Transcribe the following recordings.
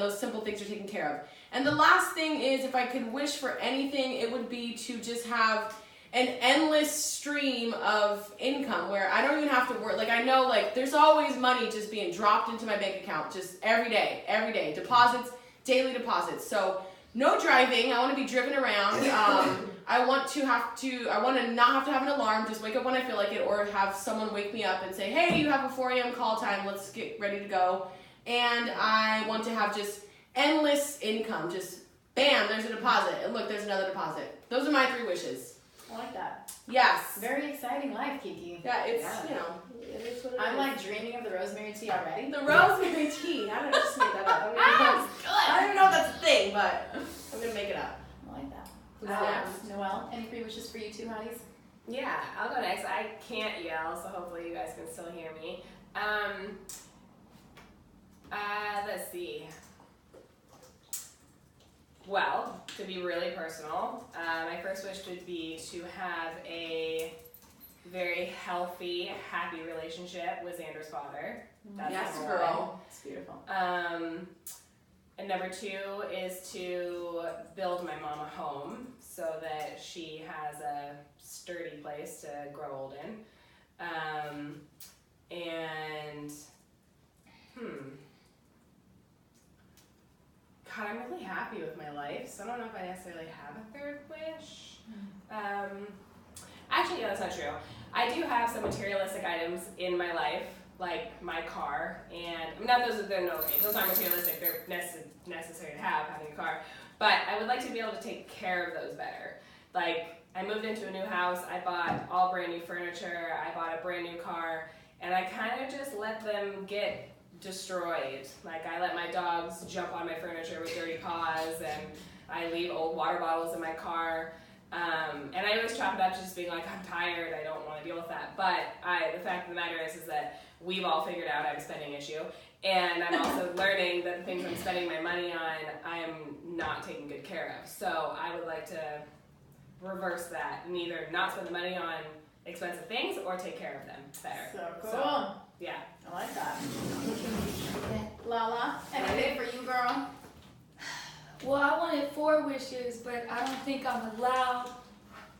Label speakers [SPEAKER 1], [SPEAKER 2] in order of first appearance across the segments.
[SPEAKER 1] those simple things are taken care of. And the last thing is, if I could wish for anything, it would be to just have an endless stream of income where I don't even have to work. Like, I know, like, there's always money just being dropped into my bank account, just every day, deposits, daily deposits. So no driving. I want to be driven around. I want to not have to have an alarm, just wake up when I feel like it, or have someone wake me up and say, hey, you have a 4 a.m. call time, let's get ready to go. And I want to have just endless income, just bam, there's a deposit, and look, there's another deposit. Those are my 3 wishes.
[SPEAKER 2] I like that.
[SPEAKER 1] Yes.
[SPEAKER 2] Very exciting life, Kiki.
[SPEAKER 1] Yeah, it's, you know, it is what it
[SPEAKER 2] I'm
[SPEAKER 1] is.
[SPEAKER 2] like dreaming of the rosemary tea already.
[SPEAKER 1] The rosemary tea. I don't know, just made that up. I don't even know if that's a thing, but I'm going to make it up.
[SPEAKER 2] I like that. Noelle, any 3 wishes for you too, hotties?
[SPEAKER 3] Yeah, I'll go next. I can't yell, so hopefully you guys can still hear me. Let's see. Well, to be really personal, my first wish would be to have a very healthy, happy relationship with Xander's father. That's
[SPEAKER 1] Yes,
[SPEAKER 3] number
[SPEAKER 1] girl.
[SPEAKER 3] one.
[SPEAKER 2] It's beautiful.
[SPEAKER 3] And number 2 is to build my mom a home so that she has a sturdy place to grow old in. God, I'm really happy with my life, so I don't know if I necessarily have a 3rd wish. Actually, no, that's not true. I do have some materialistic items in my life, like my car, and not those aren't materialistic, they're necessary to have, having a car, but I would like to be able to take care of those better. Like, I moved into a new house, I bought all brand new furniture, I bought a brand new car, and I kind of just let them get destroyed. Like, I let my dogs jump on my furniture with dirty paws, and I leave old water bottles in my car. And I always chalk it up to just being like, I'm tired, I don't want to deal with that. But the fact of the matter is that we've all figured out I have a spending issue. And I'm also learning that the things I'm spending my money on, I'm not taking good care of. So I would like to reverse that and either not spend the money on expensive things or take care of them better.
[SPEAKER 2] So cool.
[SPEAKER 3] So, yeah.
[SPEAKER 2] I like that. Lala, anything for you, girl?
[SPEAKER 4] Well, I wanted 4 wishes, but I don't think I'm allowed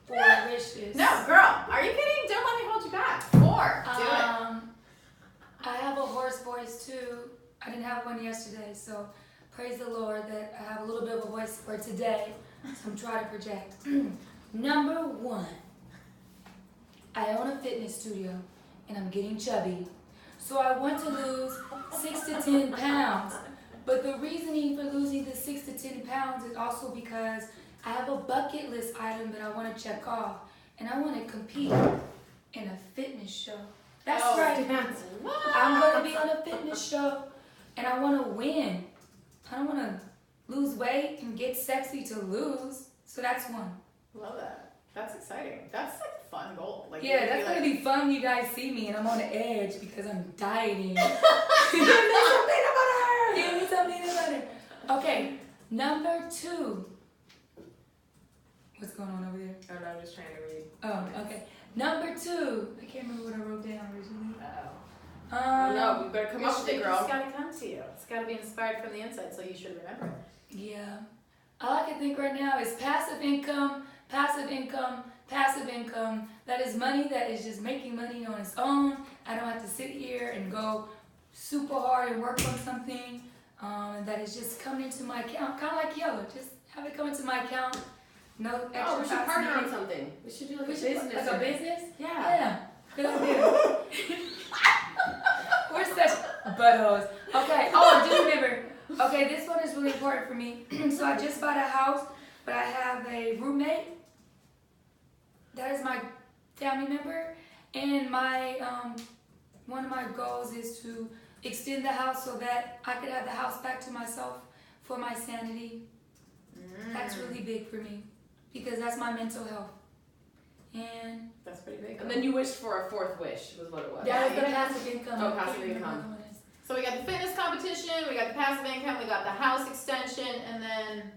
[SPEAKER 4] 4 wishes.
[SPEAKER 2] No, girl. Are you kidding? Don't let me hold you back. 4. Do it.
[SPEAKER 4] I have a hoarse voice too. I didn't have one yesterday, so praise the Lord that I have a little bit of a voice for today. So I'm trying to project. Number 1, I own a fitness studio and I'm getting chubby. So I want to lose 6 to 10 pounds. But the reasoning for losing the 6 to 10 pounds is also because I have a bucket list item that I want to check off. And I want to compete in a fitness show. That's right. I'm going to be on a fitness show and I want to win. I don't want to lose weight and get sexy to lose. So that's 1.
[SPEAKER 2] Love that. That's exciting. That's like a fun goal. Like,
[SPEAKER 4] Yeah, that's going to be fun when you guys see me and I'm on the edge because I'm dieting. Give me some peanut butter. Okay, number 2. What's going on over there?
[SPEAKER 3] I don't know, I'm just trying to read.
[SPEAKER 4] Oh, okay. Number 2. I can't remember what I wrote down originally.
[SPEAKER 1] No, we better come up with it, girl.
[SPEAKER 2] It's got to come to you. It's got to be inspired from the inside, so you should remember it.
[SPEAKER 4] Yeah. All I can think right now is passive income, passive income, passive income. That is money that is just making money on its own. I don't have to sit here and go super hard and work on something that is just coming into my account, kind of like Yellow. Just have it come into my account. No extra.
[SPEAKER 1] Oh, we should partner on something. We should do like a business.
[SPEAKER 4] Like a business?
[SPEAKER 1] Yeah.
[SPEAKER 4] Good idea. We're such buttholes. Okay. Oh, I do remember. Okay, this one is really important for me. So I just bought a house, but I have a roommate. That is my family member, and my one of my goals is to extend the house so that I could have the house back to myself for my sanity. That's really big for me because that's my mental health. And
[SPEAKER 2] that's pretty big.
[SPEAKER 1] And then you wished for a 4th wish, was what it was.
[SPEAKER 4] that was the passive income.
[SPEAKER 1] Oh, passive income.
[SPEAKER 2] So we got the fitness competition, we got the passive income, we got the house extension, and then...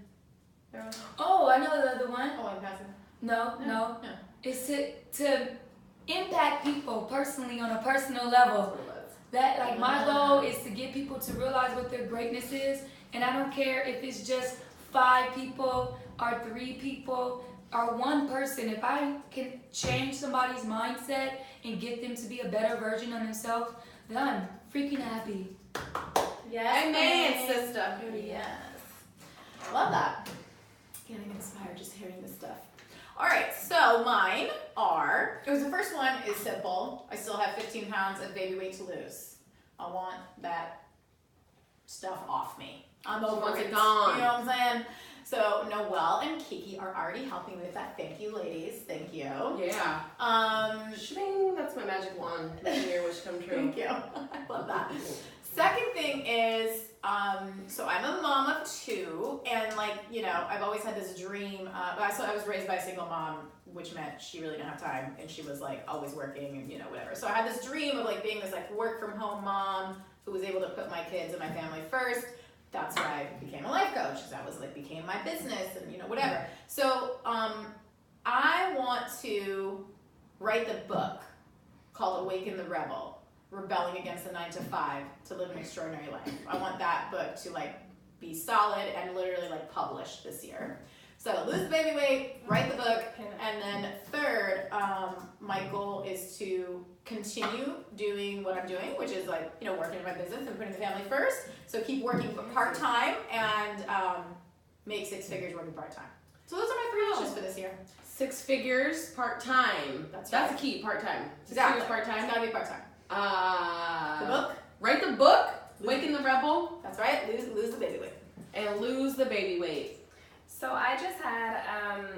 [SPEAKER 4] Oh, I know the other one.
[SPEAKER 2] Oh, and passive.
[SPEAKER 4] No. It's to impact people personally on a personal level. That, like, my goal is to get people to realize what their greatness is And I don't care if it's just 5 people or 3 people or 1 person. If I can change somebody's mindset and get them to be a better version of themselves, then I'm freaking happy.
[SPEAKER 2] Yes,
[SPEAKER 1] Amen,
[SPEAKER 2] sister. Yes. Love that. Getting inspired just hearing this stuff. All right, so mine are, the first one is simple. I still have 15 pounds of baby weight to lose. I want that stuff off me. I'm over it.
[SPEAKER 1] Gone.
[SPEAKER 2] You know what I'm saying? So Noelle and Kiki are already helping with that. Thank you, ladies. Thank you.
[SPEAKER 1] Yeah. Shing, that's my magic wand. Making your wish come true.
[SPEAKER 2] Thank you. I love that. Second thing is, so I'm a mom of 2, and like, you know, I've always had this dream. So I was raised by a single mom, which meant she really didn't have time, and she was like always working and, you know, whatever. So I had this dream of like being this like work from home mom who was able to put my kids and my family first. That's why I became a life coach, because that was like became my business and, you know, whatever. So I want to write the book called Awaken the Rebel, Rebelling Against the 9 to 5 to Live an Extraordinary Life. I want that book to like be solid and literally like published this year. So lose the baby weight, write the book, and then third, my goal is to continue doing what I'm doing, which is like, you know, working in my business and putting the family first. So keep working part-time and make 6 figures working part-time. So those are my 3 wishes for this year.
[SPEAKER 1] 6 figures part-time. That's
[SPEAKER 2] right.
[SPEAKER 1] a key, part-time. 6
[SPEAKER 2] Exactly.
[SPEAKER 1] figures part-time.
[SPEAKER 2] It's gotta be part-time. The book?
[SPEAKER 1] Write the book, Waken the Rebel.
[SPEAKER 2] That's right, lose the baby weight.
[SPEAKER 1] And lose the baby weight.
[SPEAKER 3] So I just had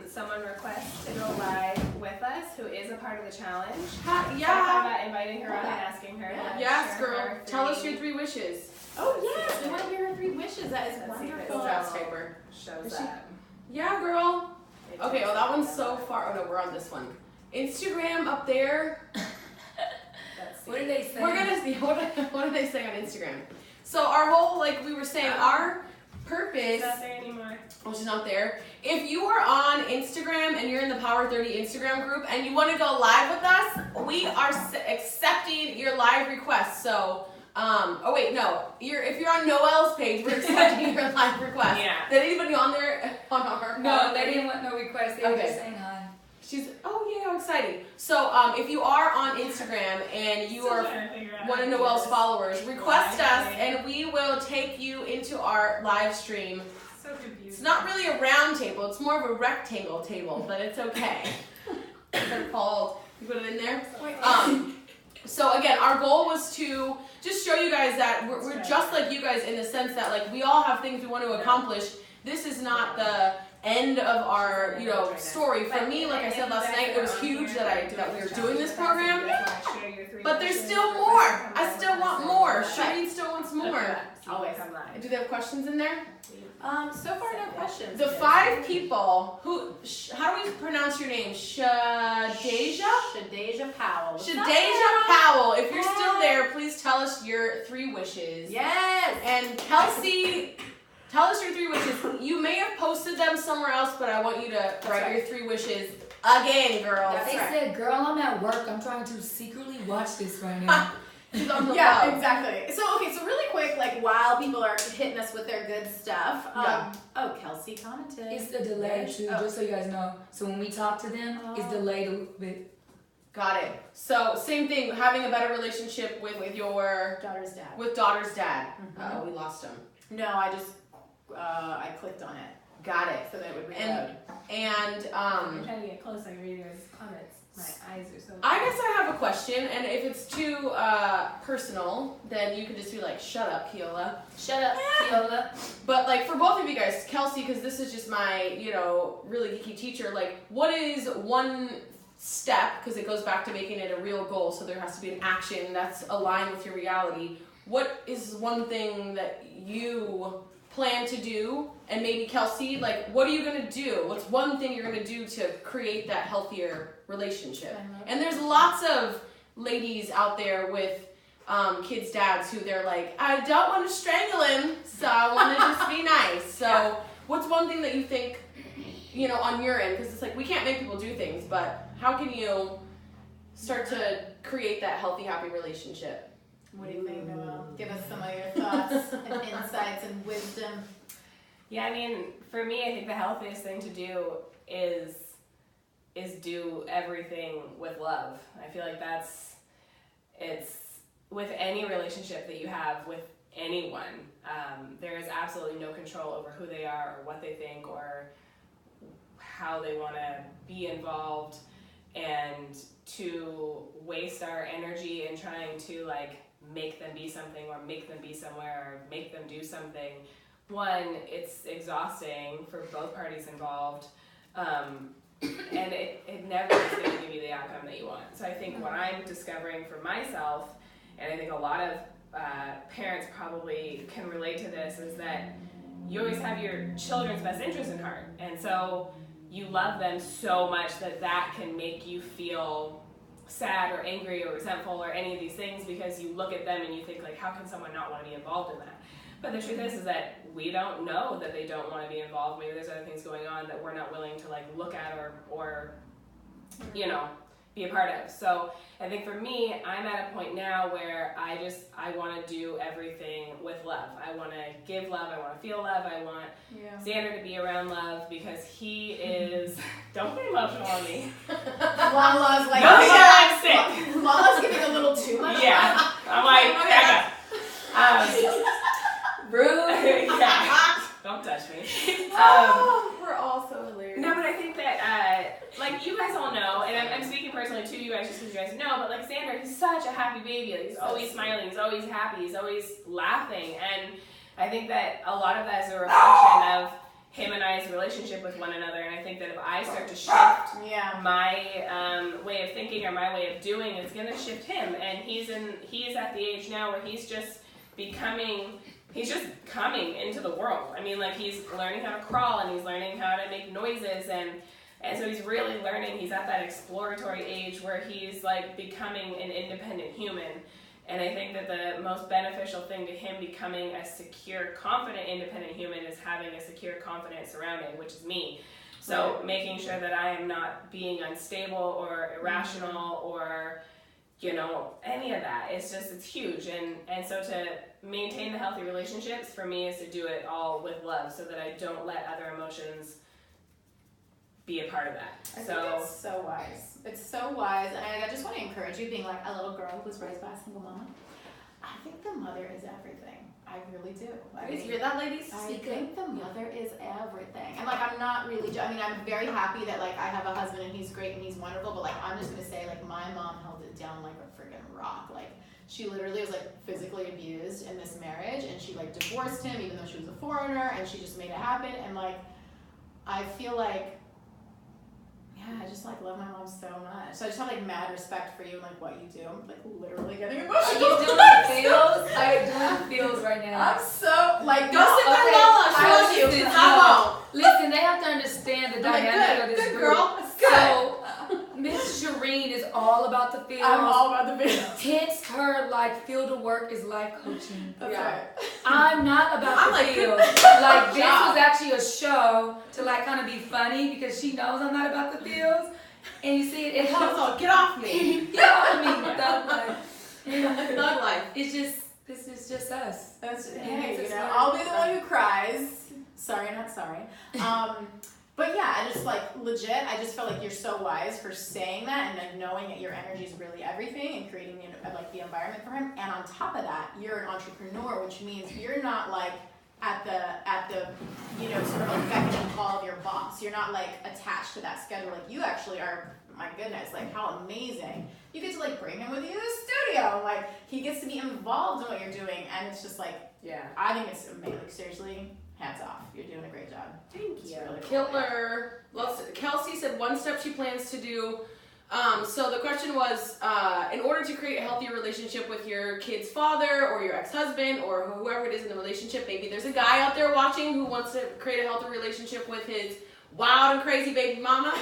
[SPEAKER 3] someone request to go live with us who is a part of the challenge.
[SPEAKER 1] Yeah.
[SPEAKER 3] So I thought about inviting her on and asking her. to
[SPEAKER 1] Yes,
[SPEAKER 3] share
[SPEAKER 1] girl.
[SPEAKER 3] her
[SPEAKER 1] Tell us
[SPEAKER 3] 3
[SPEAKER 1] your 3 wishes.
[SPEAKER 2] Oh yes, we want to hear her 3 wishes. That is
[SPEAKER 3] Let's see if
[SPEAKER 2] wonderful.
[SPEAKER 3] it's
[SPEAKER 1] Draft paper.
[SPEAKER 3] Shows
[SPEAKER 1] Is she-
[SPEAKER 3] up.
[SPEAKER 1] Yeah, girl.
[SPEAKER 3] It
[SPEAKER 1] Okay,
[SPEAKER 3] does
[SPEAKER 1] well that one's
[SPEAKER 3] show
[SPEAKER 1] so
[SPEAKER 3] up.
[SPEAKER 1] far. Oh no, we're on this one. Instagram up there.
[SPEAKER 3] Let's see.
[SPEAKER 4] What do they say?
[SPEAKER 1] We're gonna see what do they say on Instagram. So our whole, like we were saying, our purpose.
[SPEAKER 3] It's not there anymore.
[SPEAKER 1] Which is not there. If you are on Instagram and you're in the Power 30 Instagram group and you want to go live with us, we are accepting your live requests. So, oh wait, no. If you're on Noelle's page, we're accepting your live request.
[SPEAKER 3] Yeah.
[SPEAKER 1] Did anybody on there on our?
[SPEAKER 4] No, they didn't want no request. They were
[SPEAKER 1] Okay.
[SPEAKER 4] just saying hi.
[SPEAKER 1] She's how exciting. So if you are on Instagram and you are one of Noelle's followers, request us and we will take you into our live stream.
[SPEAKER 3] So confused.
[SPEAKER 1] It's not really a round table, it's more of a rectangle table, but it's okay. They're called, you put it in there? So again, our goal was to just show you guys that we're just like you guys in the sense that like we all have things we want to accomplish. This is not the end of our, story. For me, like I said last night, it was huge that we were doing this program. But there's still more. I still want more. Shireen still wants more.
[SPEAKER 3] Always online.
[SPEAKER 1] Do they have questions in there?
[SPEAKER 2] So far no questions.
[SPEAKER 1] The 5 people who, how do we pronounce your name? Shadeja
[SPEAKER 2] Powell.
[SPEAKER 1] Shadeja Powell. If you're still there, please tell us your 3 wishes.
[SPEAKER 2] Yes.
[SPEAKER 1] And Kelsey, tell us your 3 wishes. You may have posted them somewhere else, but I want you to write your 3 wishes again, girl.
[SPEAKER 4] They said, girl, I'm at work. I'm trying to secretly watch this right now.
[SPEAKER 1] She's on the
[SPEAKER 2] Yeah,
[SPEAKER 1] phone.
[SPEAKER 2] exactly. So really quick, like while people are hitting us with their good stuff. Oh, Kelsey commented.
[SPEAKER 4] It's the delay too, just so you guys know. So when we talk to them, it's delayed a little bit.
[SPEAKER 1] Got it. So same thing, having a better relationship with your
[SPEAKER 2] daughter's dad.
[SPEAKER 1] With daughter's dad.
[SPEAKER 2] Mhm.
[SPEAKER 1] Oh, we lost him.
[SPEAKER 2] No, I just I clicked on it
[SPEAKER 1] Got it.
[SPEAKER 2] so that it would reload.
[SPEAKER 1] And
[SPEAKER 3] I'm trying to get close. I read his comments. My eyes are so.
[SPEAKER 1] I guess I have a question, and if it's too personal, then you can just be like, "Shut up, Keola."
[SPEAKER 4] Shut up, Keola.
[SPEAKER 1] But like for both of you guys, Kelsey, because this is just my really geeky teacher. Like, what is one step? Because it goes back to making it a real goal, so there has to be an action that's aligned with your reality. What is one thing that you plan to do? And maybe Kelsey, like, what are you gonna do? What's one thing you're gonna do to create that healthier relationship? And there's lots of ladies out there with kids' dads who they're like, I don't want to strangle him, so I want to just be nice. So what's one thing that you think, on your end? Because it's like we can't make people do things, but how can you start to create that healthy, happy relationship?
[SPEAKER 2] What do you think, Noelle? Give us some of your thoughts and insights and wisdom.
[SPEAKER 3] Yeah, I mean, for me, I think the healthiest thing to do is do everything with love. I feel like it's with any relationship that you have with anyone, there is absolutely no control over who they are or what they think or how they want to be involved, and to waste our energy in trying to like make them be something or make them be somewhere or make them do something. One, it's exhausting for both parties involved, and it never is going to give you the outcome that you want. So I think what I'm discovering for myself, and I think a lot of parents probably can relate to this, is that you always have your children's best interest in heart. And so you love them so much that can make you feel sad or angry or resentful or any of these things, because you look at them and you think, like, how can someone not want to be involved in that? But the truth is that we don't know that they don't want to be involved. Maybe there's other things going on that we're not willing to like look at or you know, be a part of. So I think for me, I'm at a point now where I want to do everything with love. I want to give love. I want to feel love. I want Xander to be around love, because he is, don't be emotional on me.
[SPEAKER 2] Lala's like,
[SPEAKER 3] I'm sick.
[SPEAKER 2] Lala's giving a little too much.
[SPEAKER 3] Yeah. I'm like, back up.
[SPEAKER 4] Rude.
[SPEAKER 3] Yeah. Don't touch me.
[SPEAKER 1] We're all so hilarious.
[SPEAKER 3] No, but I think that, like, you guys all know, and I'm speaking personally to you guys just because you guys know, but like Xander, he's such a happy baby. Like, he's always smiling, he's always happy, he's always laughing. And I think that a lot of that is a reflection of him and I's relationship with one another. And I think that if I start to shift my way of thinking or my way of doing, it's going to shift him. And he's at the age now where he's just coming into the world. I mean, like, he's learning how to crawl and he's learning how to make noises, and so he's really learning. He's at that exploratory age where he's like becoming an independent human. And I think that the most beneficial thing to him becoming a secure, confident, independent human is having a secure, confident surrounding, which is me. So making sure that I am not being unstable or irrational or, you know, any of that. It's huge. And so to maintain the healthy relationships for me is to do it all with love, so that I don't let other emotions be a part of that.
[SPEAKER 2] I think that's so wise. It's so wise. And I just want to encourage you, being like a little girl who was raised by a single mom. I think the mother is everything. I really do.
[SPEAKER 1] You hear that, ladies?
[SPEAKER 2] I think the mother is everything. And like, I'm not really, I mean, I'm very happy that like I have a husband and he's great and he's wonderful, but like, I'm just going to say, like, my mom held it down like a freaking rock. Like, she literally was like physically abused in this marriage, and she like divorced him even though she was a foreigner, and she just made it happen. And like, I feel like, I just like love my mom so much. So I just have like mad respect for you and like what you do. I'm like literally getting emotional.
[SPEAKER 4] Are you doing feels? I'm doing feels right now.
[SPEAKER 2] I'm so like,
[SPEAKER 1] go sit with Lala.
[SPEAKER 2] I
[SPEAKER 1] Show you. I won't.
[SPEAKER 4] Listen, they have to understand the dynamic of this
[SPEAKER 1] good
[SPEAKER 4] group.
[SPEAKER 1] girl.
[SPEAKER 4] So Miss Shireen is all about the feels.
[SPEAKER 2] I'm all about the feels.
[SPEAKER 4] Text her like field of work is life coaching.
[SPEAKER 2] That's right.
[SPEAKER 4] I'm not about
[SPEAKER 1] I'm
[SPEAKER 4] the
[SPEAKER 1] like,
[SPEAKER 4] feels. Like, this was actually a show to like kind of be funny, because she knows I'm not about the feels. And you see, it helps.
[SPEAKER 1] So get off me.
[SPEAKER 4] Get off me, thug life.
[SPEAKER 1] Thug life.
[SPEAKER 4] It's just, this is just us.
[SPEAKER 2] Hey, you know, I'll be the one who cries. Sorry, not sorry. But yeah, I just like legit, I just feel like you're so wise for saying that, and like knowing that your energy is really everything, and creating like the environment for him. And on top of that, you're an entrepreneur, which means you're not like at the you know, sort of like beck and call of your boss. You're not like attached to that schedule. Like, you actually are, my goodness, like how amazing. You get to like bring him with you to the studio. Like, he gets to be involved in what you're doing, and it's just like, I think it's amazing. Like, seriously, hats off. You're doing a great job.
[SPEAKER 3] Thank you.
[SPEAKER 2] Really cool.
[SPEAKER 1] Killer. Kelsey said one step she plans to do. So the question was, in order to create a healthier relationship with your kid's father or your ex-husband or whoever it is in the relationship, maybe there's a guy out there watching who wants to create a healthy relationship with his wild and crazy baby mama.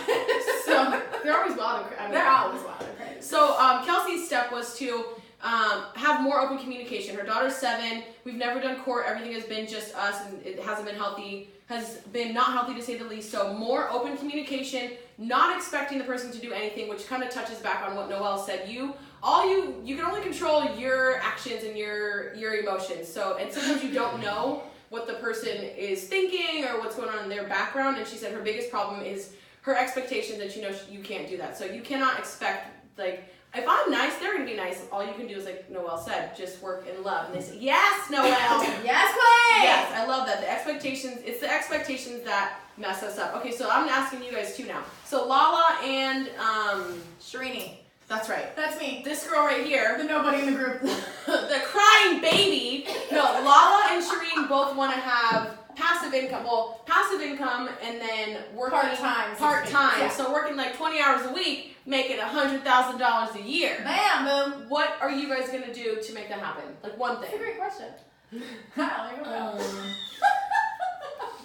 [SPEAKER 1] So they're always wild and crazy.
[SPEAKER 2] They're always wild and crazy.
[SPEAKER 1] So Kelsey's step was to have more open communication. Her daughter's 7. We've never done court. Everything has been just us, and it hasn't been healthy. Has been not healthy, to say the least. So more open communication, not expecting the person to do anything, which kind of touches back on what Noelle said. You you can only control your actions and your emotions. So, and sometimes you don't know what the person is thinking or what's going on in their background. And she said her biggest problem is her expectations, and you can't do that. So you cannot expect, like, if I'm nice, they're gonna be nice. All you can do is, like Noelle said, just work in love. And they say, yes, Noelle.
[SPEAKER 2] Yes, Clay.
[SPEAKER 1] Yes, I love that. It's the expectations that mess us up. Okay, so I'm asking you guys too now. So Lala and
[SPEAKER 2] Shireen.
[SPEAKER 1] that's right.
[SPEAKER 2] That's me.
[SPEAKER 1] This girl right here,
[SPEAKER 2] The nobody in the group.
[SPEAKER 1] the crying baby. No, Lala and Shireen both want to have passive income. Well, passive income and then working part-time.
[SPEAKER 2] Yeah.
[SPEAKER 1] So working like 20 hours a week, making $100,000 a year.
[SPEAKER 2] Bam, boom.
[SPEAKER 1] What are you guys gonna do to make that happen? Like one
[SPEAKER 2] That's a
[SPEAKER 1] thing.
[SPEAKER 2] great question. I don't know.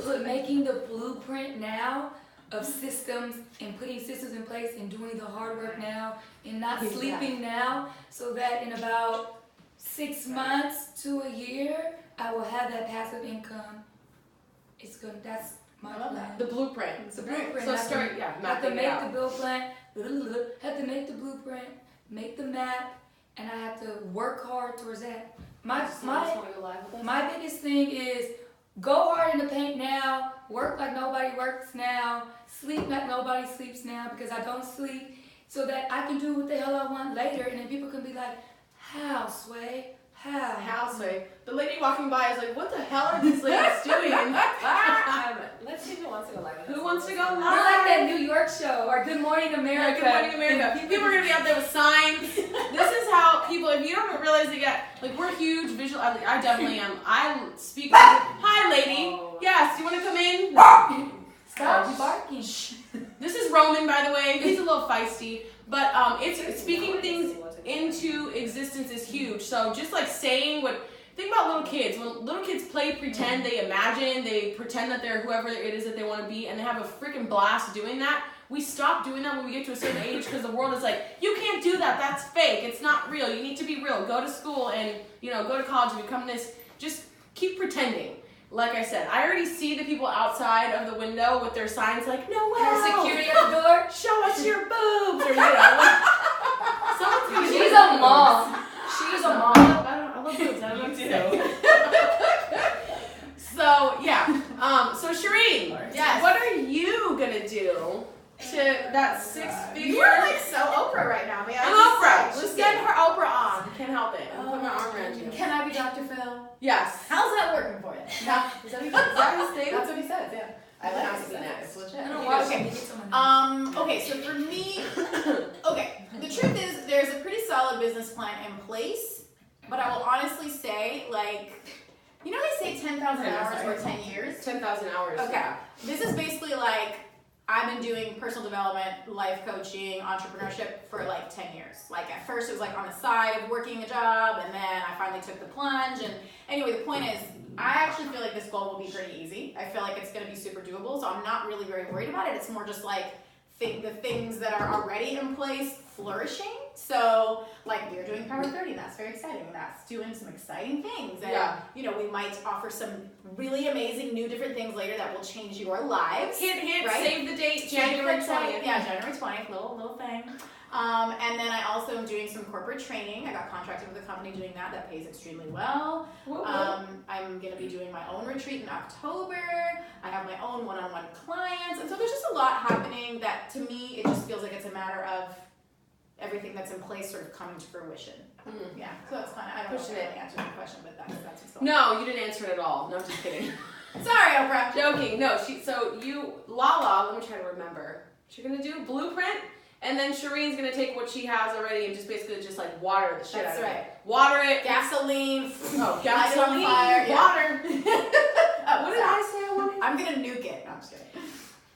[SPEAKER 4] But making the blueprint now of systems and putting systems in place and doing the hard work now and not sleeping now, so that in about 6 months to a year, I will have that passive income. That's my plan.
[SPEAKER 1] The blueprint.
[SPEAKER 4] It's a blueprint.
[SPEAKER 1] So
[SPEAKER 4] Have
[SPEAKER 1] start,
[SPEAKER 4] to
[SPEAKER 1] mapping
[SPEAKER 4] make
[SPEAKER 1] it out.
[SPEAKER 4] the blueprint. Have to make the blueprint, make the map, and I have to work hard towards that. My biggest thing is go hard in the paint now, work like nobody works now, sleep like nobody sleeps now because I don't sleep, so that I can do what the hell I want later, and then people can be like, how, Sway? How?
[SPEAKER 1] Sway? The lady walking by is like, what the hell are these ladies doing?
[SPEAKER 3] Let's see who wants to go live.
[SPEAKER 1] Who wants to go
[SPEAKER 4] We're
[SPEAKER 1] live?
[SPEAKER 4] like that New York show or Good Morning America.
[SPEAKER 1] Good Morning America. People are gonna be out there with signs. This is how people, if you don't realize it yet, like we're huge visual. I definitely am. I speak. Hi, lady. Yes, you want to come in?
[SPEAKER 4] Stop barking.
[SPEAKER 1] This is Roman, by the way. He's a little feisty, but it's speaking things into existence is huge. So just like saying what. Think about little kids. When little kids play pretend, they imagine, they pretend that they're whoever it is that they want to be, and they have a freaking blast doing that. We stop doing that when we get to a certain age because the world is like, you can't do that. That's fake. It's not real. You need to be real. Go to school and, go to college and become this. Just keep pretending. Like I said, I already see the people outside of the window with their signs like, no way.
[SPEAKER 4] Security at the door.
[SPEAKER 1] Show us your boobs. Or, like, someone's going to
[SPEAKER 4] She's a mom. She's a mom.
[SPEAKER 1] I love boobs. I don't know what to say. So, yeah. So, Shireen,
[SPEAKER 2] Yes.
[SPEAKER 1] what are you going to do to that 6-figure?
[SPEAKER 2] You are like so Oprah right now, man.
[SPEAKER 1] I'm Oprah.
[SPEAKER 2] Just getting her Oprah on.
[SPEAKER 1] Can't help it. I'll put my arm around you.
[SPEAKER 2] Can I be Dr. Phil?
[SPEAKER 1] Yes.
[SPEAKER 2] How's that working for you?
[SPEAKER 1] Is that his thing?
[SPEAKER 2] That's what he says, yeah. I like
[SPEAKER 1] Has
[SPEAKER 2] it.
[SPEAKER 1] to be next.
[SPEAKER 4] I don't know why
[SPEAKER 2] Okay.
[SPEAKER 4] she needs someone.
[SPEAKER 2] Okay, so for me, the truth is there's a pretty solid business plan in place, but I will honestly say, like, they say 10,000 hours or 10 years?
[SPEAKER 1] 10,000 hours.
[SPEAKER 2] Okay. This is basically like, I've been doing personal development, life coaching, entrepreneurship for like 10 years. Like at first it was like on the side of working a job, and then I finally took the plunge. And anyway, the point is, I actually feel like this goal will be pretty easy. I feel like it's going to be super doable, so I'm not really very worried about it. It's more just like the things that are already in place flourishing. So like we're doing Power 30, that's very exciting. That's doing some exciting things. And we might offer some really amazing new different things later that will change your lives.
[SPEAKER 1] Hint,
[SPEAKER 2] right?
[SPEAKER 1] save the date, January 20th.
[SPEAKER 2] Yeah, January 20th, little thing. And then I also am doing some corporate training. I got contracted with a company doing that pays extremely well. I'm going to be doing my own retreat in October. I have my own one-on-one clients. And so there's just a lot happening that to me, it just feels like it's a matter of everything that's in place sort of coming to fruition. Yeah, so that's kind of, I don't know if I really answered the question, but that's what's going on.
[SPEAKER 1] No, you didn't answer it at all. No, I'm just kidding.
[SPEAKER 2] Sorry, Oprah.
[SPEAKER 1] Joking. No, Lala, let me try to remember. She's going to do a blueprint, and then Shireen's going to take what she has already and just basically just like water the shit out of it. Water it.
[SPEAKER 2] Gasoline.
[SPEAKER 1] Gasoline.
[SPEAKER 2] Fire.
[SPEAKER 1] Water.
[SPEAKER 2] What
[SPEAKER 1] did I say I wanted?
[SPEAKER 2] I'm going to nuke it. No, I'm just kidding.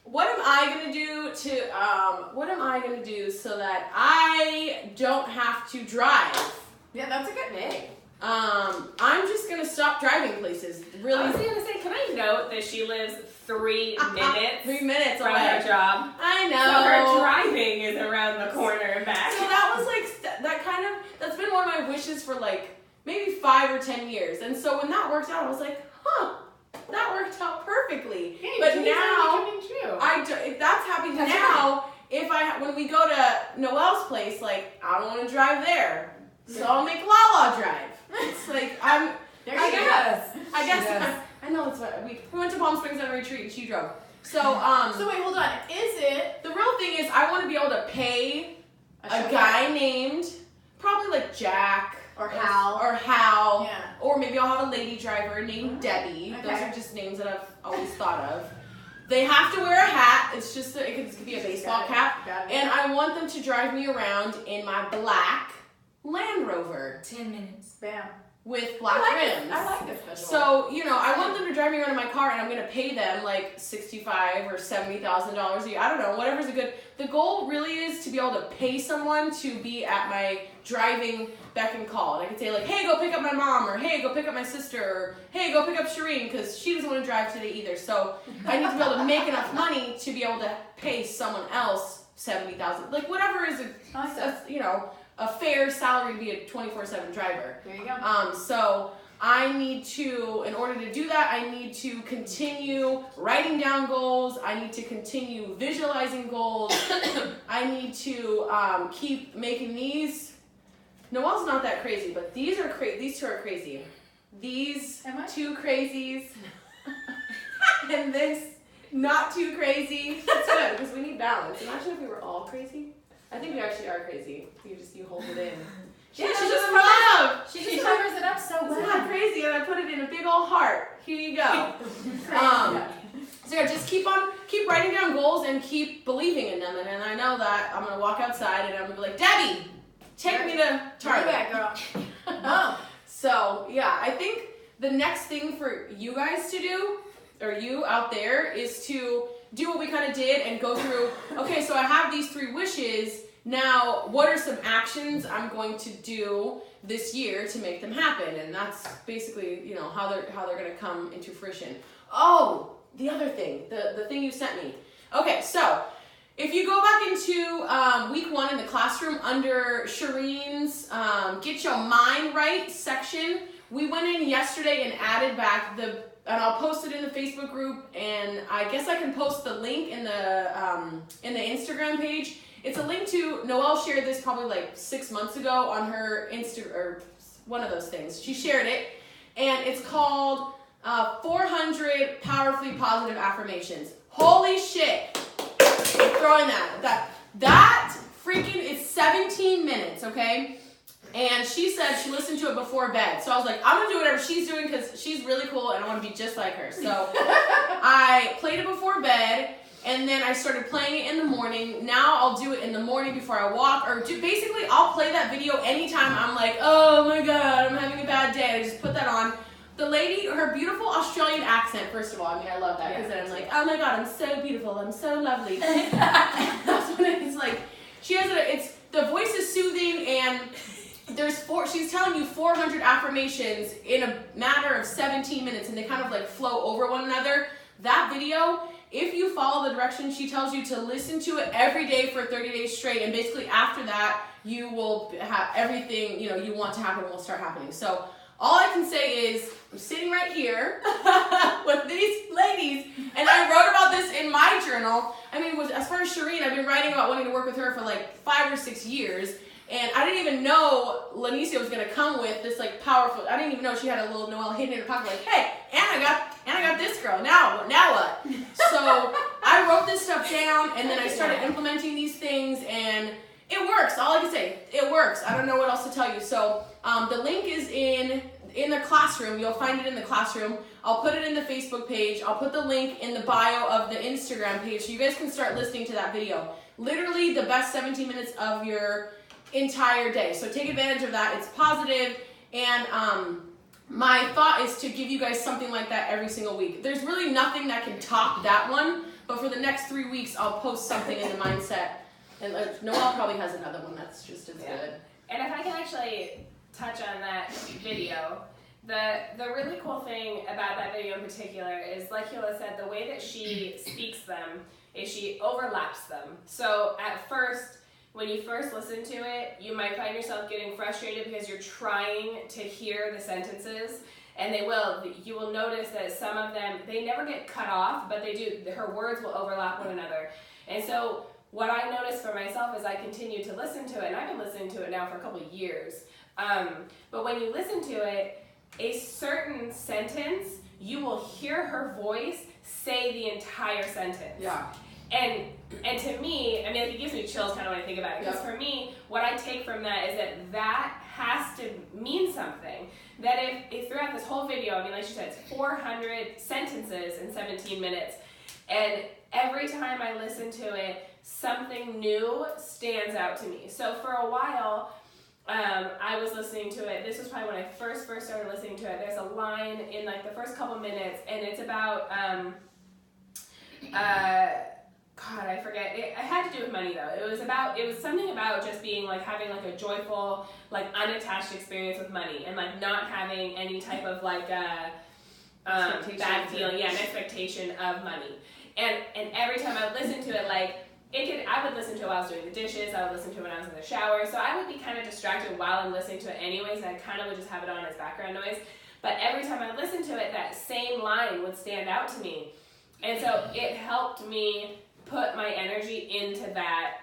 [SPEAKER 1] What am I gonna do so that I don't have to drive?
[SPEAKER 2] Yeah, that's a good thing.
[SPEAKER 1] I'm just gonna stop driving places. Really.
[SPEAKER 3] I was gonna say, can I note that she lives 3 minutes?
[SPEAKER 1] 3 minutes
[SPEAKER 3] from
[SPEAKER 1] away.
[SPEAKER 3] her job.
[SPEAKER 1] I know.
[SPEAKER 3] So her driving is around the corner and back.
[SPEAKER 1] So that was like that's been one of my wishes for like maybe 5 or 10 years. And so when that worked out, I was like, that worked out perfectly.
[SPEAKER 3] Hey,
[SPEAKER 1] but now
[SPEAKER 3] true.
[SPEAKER 1] if that's happening now, when we go to Noelle's place, like, I don't want to drive there. So I'll make Lala drive. It's like, I guess, I know it's what, we went to Palm Springs on a retreat and she drove. So
[SPEAKER 2] wait, hold on. Is it?
[SPEAKER 1] The real thing is I want to be able to pay a guy named, probably like Jack.
[SPEAKER 2] Or Hal.
[SPEAKER 1] Yeah. Or maybe I'll have a lady driver named Debbie. Okay. Those are just names that I've always thought of. They have to wear a hat. It's just, it could be a baseball cap. And I want them to drive me around in my black Land Rover.
[SPEAKER 4] 10 minutes.
[SPEAKER 2] Bam.
[SPEAKER 1] With black rims.
[SPEAKER 2] I like this visual.
[SPEAKER 1] So, I want them to drive me around in my car and I'm going to pay them like $65,000 or $70,000 a year. I don't know, whatever's a good. The goal really is to be able to pay someone to be at my driving beck and call. And I could say like, hey, go pick up my mom, or hey, go pick up my sister, or hey, go pick up Shireen, because she doesn't want to drive today either. So I need to be able to make enough money to be able to pay someone else $70,000. Like whatever is a fair salary to be a 24/7 driver.
[SPEAKER 2] There you go.
[SPEAKER 1] So I need to, in order to do that, I need to continue writing down goals. I need to continue visualizing goals. I need to keep making these. Noelle's not that crazy, but these are these two are crazy. These two crazies. And this not too crazy. It's good because we need balance. Imagine if we were all crazy. I think we actually are crazy. You hold it in. Yeah, she just love.
[SPEAKER 2] She just covers it up so well.
[SPEAKER 1] It's not crazy, and I put it in a big old heart. Here you go. So yeah, just keep writing down goals and keep believing in them. And then I know that I'm gonna walk outside and I'm gonna be like, Debbie, take me to Target.
[SPEAKER 2] Bring it back, girl.
[SPEAKER 1] So yeah, I think the next thing for you guys to do, or you out there, is to do what we kind of did and go through, okay, so I have these 3 wishes. Now, what are some actions I'm going to do this year to make them happen? And that's basically, how they're going to come into fruition. Oh, the other thing, the thing you sent me. Okay, so if you go back into week 1 in the classroom under Shireen's Get Your Mind Right section, we went in yesterday and added back and I'll post it in the Facebook group, and I guess I can post the link in the Instagram page. It's a link to, Noelle shared this probably like 6 months ago on her or one of those things. She shared it, and it's called 400 Powerfully Positive Affirmations. Holy shit! I'm throwing that freaking, it's 17 minutes, okay? And she said she listened to it before bed. So I was like, I'm going to do whatever she's doing because she's really cool and I want to be just like her. So I played it before bed, and then I started playing it in the morning. Now I'll do it in the morning before I walk, or basically I'll play that video anytime I'm like, oh my God, I'm having a bad day. I just put that on. The lady, her beautiful Australian accent, first of all, I love that, because then I'm like, oh my God, I'm so beautiful, I'm so lovely. That's when it's like, the voice is soothing, and she's telling you 400 affirmations in a matter of 17 minutes, and they kind of like flow over one another. That video, if you follow the directions, she tells you to listen to it every day for 30 days straight, and basically after that, you will have everything, you want to happen will start happening. So all I can say is, I'm sitting right here with these ladies, and I wrote about this in my journal. I mean, as far as Shireen, I've been writing about wanting to work with her for like 5 or 6 years. And I didn't even know Lanicia was gonna come with this like powerful. I didn't even know she had a little Noelle hidden in her pocket. Like, hey, and I got this girl. Now what? So I wrote this stuff down, and then I started implementing these things, and it works. All I can say, it works. I don't know what else to tell you. So the link is in the classroom. You'll find it in the classroom. I'll put it in the Facebook page. I'll put the link in the bio of the Instagram page, so you guys can start listening to that video. Literally the best 17 minutes of your entire day. So take advantage of that. It's positive, and my thought is to give you guys something like that every single week. There's really nothing that can top that one, but for the next 3 weeks, I'll post something in the mindset. And Noelle probably has another one that's just as good.
[SPEAKER 3] And if I can actually touch on that video, the really cool thing about that video in particular is, like Hila said, the way that she speaks them is she overlaps them. So at first, when you first listen to it, you might find yourself getting frustrated because you're trying to hear the sentences, and you will notice that some of them, they never get cut off, but they do, her words will overlap one another. And so what I noticed for myself as I continued to listen to it, and I've been listening to it now for a couple of years, but when you listen to it, a certain sentence, you will hear her voice say the entire sentence.
[SPEAKER 1] Yeah.
[SPEAKER 3] And to me, I mean, it gives me chills kind of when I think about it. Because for me, what I take from that is that has to mean something. That if throughout this whole video, I mean, like she said, it's 400 sentences in 17 minutes. And every time I listen to it, something new stands out to me. So for a while, I was listening to it. This was probably when I first started listening to it. There's a line in like the first couple minutes, and it's about, God, I forget. It had to do with money though. It was something about just being like having like a joyful, like unattached experience with money, and like not having any type of like bad feeling, an expectation of money. And every time I would listen to it, like I would listen to it while I was doing the dishes, I would listen to it when I was in the shower, so I would be kind of distracted while I'm listening to it anyways, and I kind of would just have it on as background noise. But every time I listened to it, that same line would stand out to me. And so it helped me put my energy into that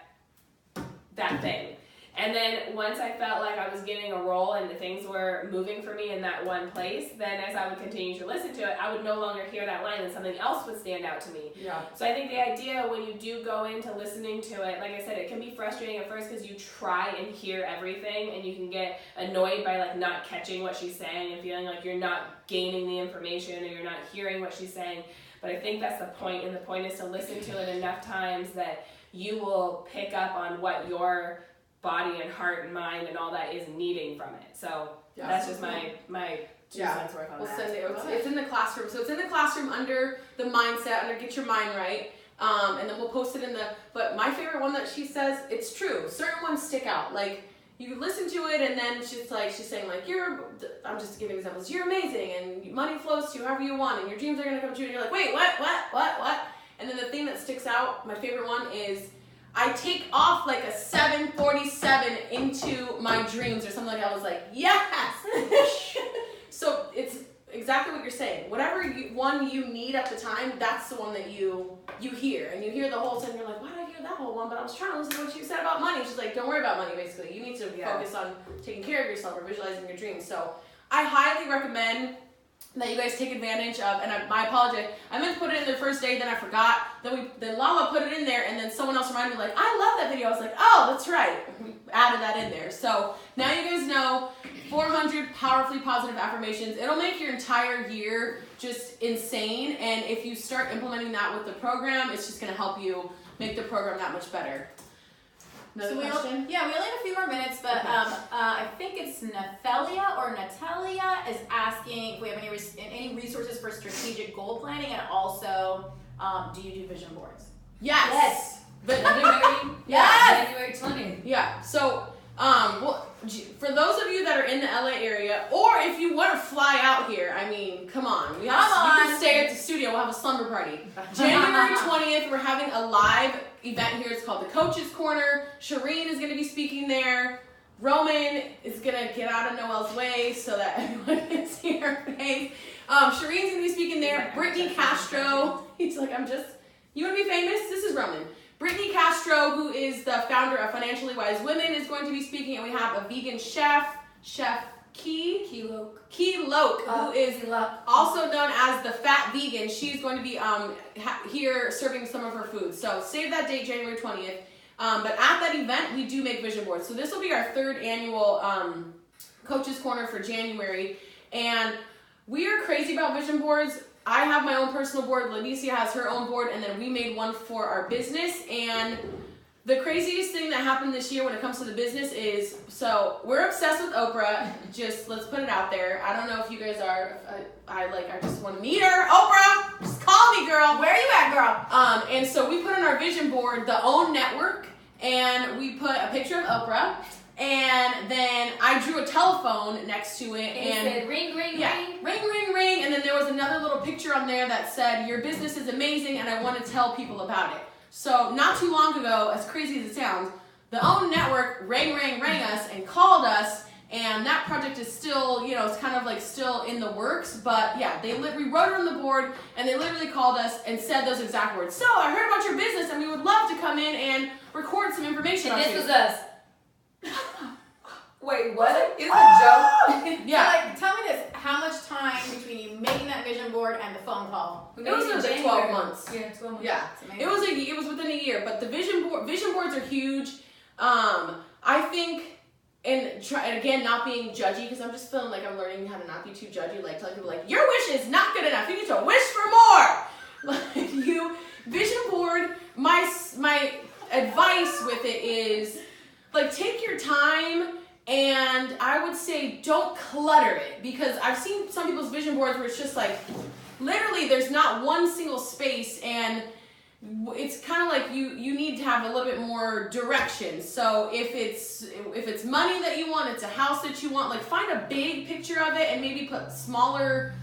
[SPEAKER 3] thing. And then once I felt like I was getting a roll and the things were moving for me in that one place, then as I would continue to listen to it, I would no longer hear that line and something else would stand out to me.
[SPEAKER 1] Yeah.
[SPEAKER 3] So I think the idea when you do go into listening to it, like I said, it can be frustrating at first because you try and hear everything and you can get annoyed by like not catching what she's saying and feeling like you're not gaining the information or you're not hearing what she's saying. But I think that's the point, and the point is to listen to it enough times that you will pick up on what your body and heart and mind and all that is needing from it. So that's just my 2 cents worth on
[SPEAKER 1] we'll
[SPEAKER 3] that.
[SPEAKER 1] Send it. It's in the classroom. So it's in the classroom under the mindset, under Get Your Mind Right. And then we'll post it but my favorite one that she says, it's true. Certain ones stick out. Like, you listen to it and then she's saying like, I'm just giving examples, you're amazing and money flows to you however you want and your dreams are going to come true, and you're like, wait, what? And then the thing that sticks out, my favorite one is, I take off like a 747 into my dreams or something like that. I was like, yes! So it's exactly what you're saying. Whatever one you need at the time, that's the one that you hear. And you hear the whole time, you're like, why did I hear that whole one? But I was trying to listen to what you said about money. She's like, don't worry about money, basically. You need to focus on taking care of yourself or visualizing your dreams. So I highly recommend that you guys take advantage of, and my apology, I meant to put it in the first day, then I forgot, then Lala put it in there, and then someone else reminded me, like, I love that video. I was like, oh, that's right, we added that in there. So now you guys know 400 powerfully positive affirmations. It'll make your entire year just insane, and if you start implementing that with the program, it's just going to help you make the program that much better. Another question?
[SPEAKER 2] We only have a few more minutes, but
[SPEAKER 1] okay.
[SPEAKER 2] I think it's Natalia is asking if we have any resources for strategic goal planning, and also, do you do vision boards?
[SPEAKER 1] Yes.
[SPEAKER 4] January 20th.
[SPEAKER 1] Yeah. So, for those of you that are in the LA area, or if you want to fly out here, I mean, come on. You can stay at the studio. We'll have a slumber party. January 20th, we're having a live event here. It's called the Coach's Corner. Shireen is going to be speaking there. Roman is going to get out of Noelle's way so that everyone can see her face. Shireen's going to be speaking there. Brittany Castro. He's like, you want to be famous? This is Roman. Brittany Castro, who is the founder of Financially Wise Women, is going to be speaking, and we have a vegan chef, Chef Key Loke, who is also known as the Fat Vegan. She's going to be here serving some of her food. So save that date, January 20th. But at that event, we do make vision boards. So this will be our 3rd annual Coach's Corner for January. And we are crazy about vision boards. I have my own personal board. Lanicia has her own board. And then we made one for our business. And the craziest thing that happened this year when it comes to the business is, so we're obsessed with Oprah. Just let's put it out there. I don't know if you guys are. I just want to meet her. Oprah, just call me, girl.
[SPEAKER 2] Where are you at, girl?
[SPEAKER 1] And so we put on our vision board the OWN network, and we put a picture of Oprah, and then I drew a telephone next to it,
[SPEAKER 4] and it said ring, ring, ring.
[SPEAKER 1] Ring, ring, ring. And then there was another little picture on there that said, your business is amazing, and I want to tell people about it. So not too long ago, as crazy as it sounds, the OWN network rang us and called us And that project is still, you know, it's kind of like still in the works. But yeah, we wrote it on the board, and they literally called us and said those exact words. So I heard about your business, and we would love to come in and record some information on you.
[SPEAKER 4] And this was us. Wait, what? It's a joke.
[SPEAKER 1] Yeah.
[SPEAKER 2] So, like, tell me this: how much time between you making that vision board and the phone call?
[SPEAKER 1] It was like 12 months.
[SPEAKER 4] Yeah, 12 months.
[SPEAKER 1] Yeah, it was within a year. But the vision boards are huge. I think, and again, not being judgy, because I'm just feeling like I'm learning how to not be too judgy. Like telling people like, your wish is not good enough. You need to wish for more. Like vision board. My advice with it is like take your time. And I would say don't clutter it, because I've seen some people's vision boards where it's just like literally there's not one single space, and it's kind of like you need to have a little bit more direction. So if it's money that you want, it's a house that you want, like find a big picture of it and maybe put smaller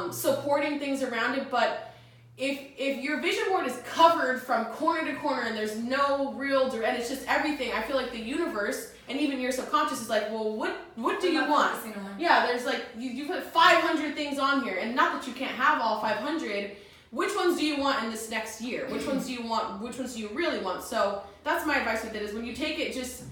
[SPEAKER 1] supporting things around it. But if your vision board is covered from corner to corner and there's no real and it's just everything, I feel like the universe and even your subconscious is like, well, what do you want? Yeah, there's like you put 500 things on here, and not that you can't have all 500. Which ones do you want in this next year? Which ones do you want? Which ones do you really want? So that's my advice with it, is when you take it, just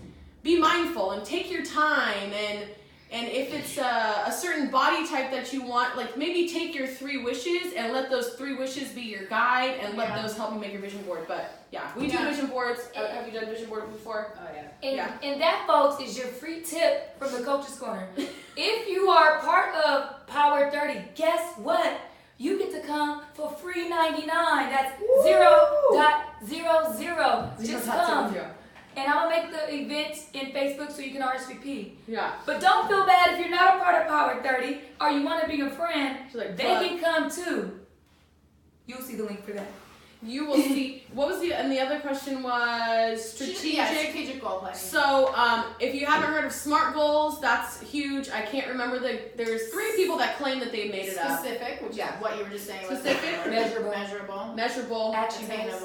[SPEAKER 1] be mindful and take your time, and if it's a certain body type that you want, like maybe take your 3 wishes and let those 3 wishes be your guide, and let those help you make your vision board. But yeah, we do vision boards. Have you done vision boards before?
[SPEAKER 3] Oh yeah.
[SPEAKER 4] And that, folks, is your free tip from the Coach's Corner. If you are part of Power 30, guess what? You get to come for free $99. That's 0.00. Just come. And I'm going to make the event in Facebook so you can RSVP.
[SPEAKER 1] Yeah.
[SPEAKER 4] But don't feel bad if you're not a part of Power 30 or you want to be a friend.
[SPEAKER 1] Like,
[SPEAKER 4] they can come too. You'll see the link for that.
[SPEAKER 1] You will see. What was and the other question was strategic.
[SPEAKER 2] Yeah, strategic goal planning.
[SPEAKER 1] So, if you haven't heard of SMART goals, that's huge. I can't remember there's 3 people that claim that they made it up.
[SPEAKER 2] Specific, which is what you were just saying.
[SPEAKER 1] Specific, measurable,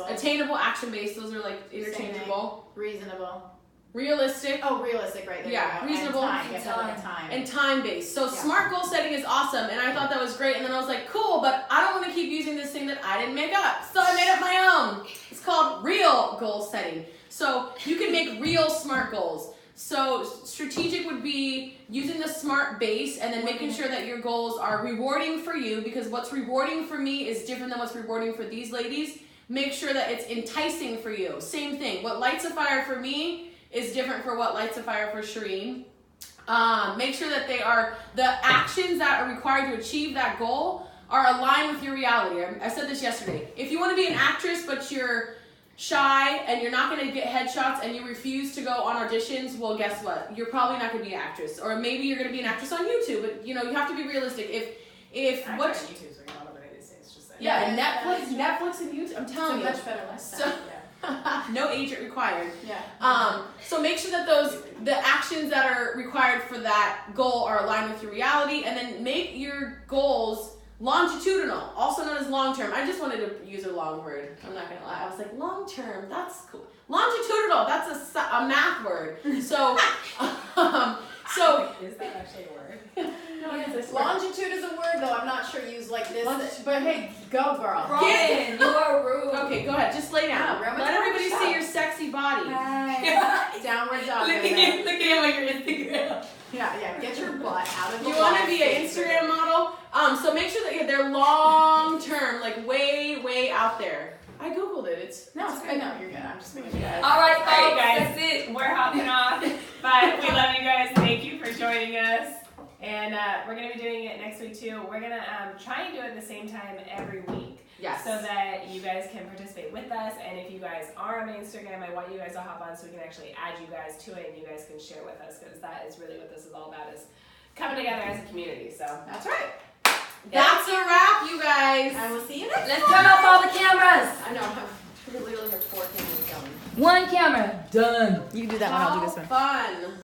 [SPEAKER 1] attainable, action-based. Those are like interchangeable.
[SPEAKER 2] Reasonable.
[SPEAKER 1] Realistic.
[SPEAKER 2] Oh, realistic, right there.
[SPEAKER 1] Yeah, reasonable.
[SPEAKER 2] And
[SPEAKER 1] time-based. So SMART goal setting is awesome, and I thought that was great. And then I was like, cool, but I don't want to keep using this thing that I didn't make up. So I made up my own. It's called real goal setting. So you can make real SMART goals. So strategic would be using the SMART base and then making sure that your goals are rewarding for you, because what's rewarding for me is different than what's rewarding for these ladies. Make sure that it's enticing for you. Same thing. What lights a fire for me is different for what lights a fire for Shireen. Make sure that the actions that are required to achieve that goal are aligned with your reality. I said this yesterday. If you want to be an actress but you're shy and you're not going to get headshots and you refuse to go on auditions, well, guess what? You're probably not going to be an actress. Or maybe you're going to be an actress on YouTube. But you have to be realistic. If what
[SPEAKER 3] YouTube's very relevant these days, just saying.
[SPEAKER 1] Yeah, and Netflix and YouTube. I'm telling you,
[SPEAKER 2] much better lifestyle.
[SPEAKER 1] No agent required.
[SPEAKER 2] Yeah.
[SPEAKER 1] So make sure that the actions that are required for that goal are aligned with your reality, and then make your goals longitudinal, also known as long term. I just wanted to use a long word. I'm not gonna lie. I was like, long term. That's cool. Longitudinal. That's a math word. So,
[SPEAKER 3] Is that actually a word?
[SPEAKER 2] Longitude is a word, though I'm not sure used like this. But hey, go girl.
[SPEAKER 4] Robin, you are rude.
[SPEAKER 1] Okay, go ahead. Just lay down. Let everybody see your sexy body.
[SPEAKER 2] Downward dog.
[SPEAKER 4] Look at him on your Instagram.
[SPEAKER 2] Yeah. Get your butt out of the way.
[SPEAKER 1] You want to be an Instagram model? So make sure that they're long term, like way out there. I googled it.
[SPEAKER 2] No, you're good. I'm just making you guys.
[SPEAKER 4] All right,
[SPEAKER 3] guys.
[SPEAKER 4] That's it.
[SPEAKER 3] We're hopping off, but we love you guys. Thank you for joining us. And we're going to be doing it next week too. We're going to try and do it at the same time every week.
[SPEAKER 1] Yes.
[SPEAKER 3] So that you guys can participate with us. And if you guys are on my Instagram, I want you guys to hop on so we can actually add you guys to it and you guys can share with us, because that is really what this is all about, is coming together as a community. So
[SPEAKER 2] That's right.
[SPEAKER 1] That's a wrap, you guys.
[SPEAKER 2] I will see you next
[SPEAKER 4] Let's turn off all the cameras.
[SPEAKER 1] I know. We literally have 4 cameras going.
[SPEAKER 4] 1 camera. Done.
[SPEAKER 2] You can do that
[SPEAKER 1] How fun.